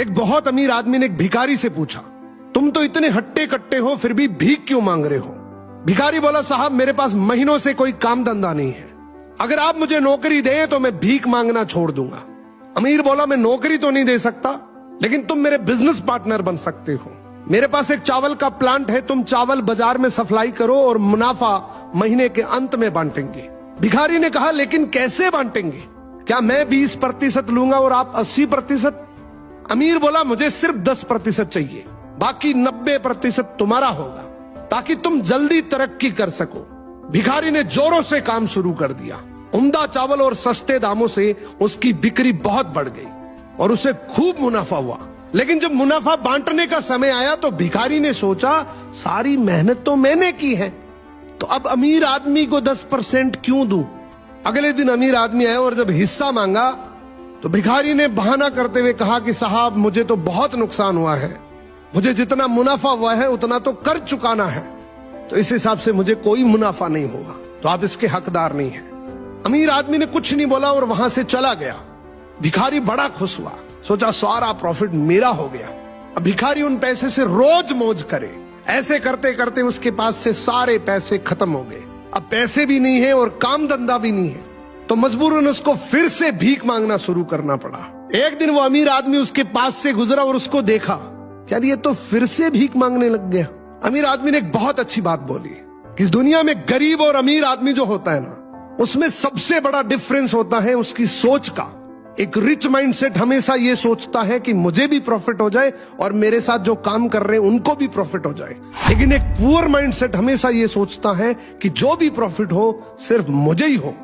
एक बहुत अमीर आदमी ने एक भिखारी से पूछा, तुम तो इतने हट्टे कट्टे हो फिर भी भीख क्यों मांग रहे हो? भिखारी बोला, साहब मेरे पास महीनों से कोई काम धंधा नहीं है, अगर आप मुझे नौकरी दें तो मैं भीख मांगना छोड़ दूंगा। अमीर बोला, मैं नौकरी तो नहीं दे सकता, लेकिन तुम मेरे बिजनेस पार्टनर बन सकते हो। मेरे पास एक चावल का प्लांट है, तुम चावल बाजार में सप्लाई करो और मुनाफा महीने के अंत में बांटेंगे। भिखारी ने कहा, लेकिन कैसे बांटेंगे? क्या मैं 20% लूंगा और आप 80%? अमीर बोला, मुझे सिर्फ 10% चाहिए, बाकी 90% तुम्हारा होगा, ताकि तुम जल्दी तरक्की कर सको। भिखारी ने जोरों से काम शुरू कर दिया। उम्दा चावल और सस्ते दामों से उसकी बिक्री बहुत बढ़ गई और उसे खूब मुनाफा हुआ। लेकिन जब मुनाफा बांटने का समय आया तो भिखारी ने सोचा, सारी मेहनत तो मैंने की है, तो अब अमीर आदमी को 10% क्यों दूं? अगले दिन अमीर आदमी आया और जब हिस्सा मांगा तो भिखारी ने बहाना करते हुए कहा कि साहब मुझे तो बहुत नुकसान हुआ है, मुझे जितना मुनाफा हुआ है उतना तो कर चुकाना है, तो इस हिसाब से मुझे कोई मुनाफा नहीं होगा, तो आप इसके हकदार नहीं हैं। अमीर आदमी ने कुछ नहीं बोला और वहां से चला गया। भिखारी बड़ा खुश हुआ, सोचा सारा प्रॉफिट मेरा हो गया। अब भिखारी उन पैसे से रोज मौज करे। ऐसे करते करते उसके पास से सारे पैसे खत्म हो गए। अब पैसे भी नहीं है और काम धंधा भी नहीं है, तो मजबूरन उसको फिर से भीख मांगना शुरू करना पड़ा। एक दिन वो अमीर आदमी उसके पास से गुजरा और उसको देखा, यार ये तो फिर से भीख मांगने लग गया। अमीर आदमी ने एक बहुत अच्छी बात बोली कि इस दुनिया में गरीब और अमीर आदमी जो होता है ना, उसमें सबसे बड़ा डिफरेंस होता है उसकी सोच का। एक रिच माइंडसेट हमेशा ये सोचता है कि मुझे भी प्रॉफिट हो जाए और मेरे साथ जो काम कर रहे हैं उनको भी प्रॉफिट हो जाए, लेकिन एक पुअर माइंडसेट हमेशा ये सोचता है कि जो भी प्रॉफिट हो सिर्फ मुझे ही हो।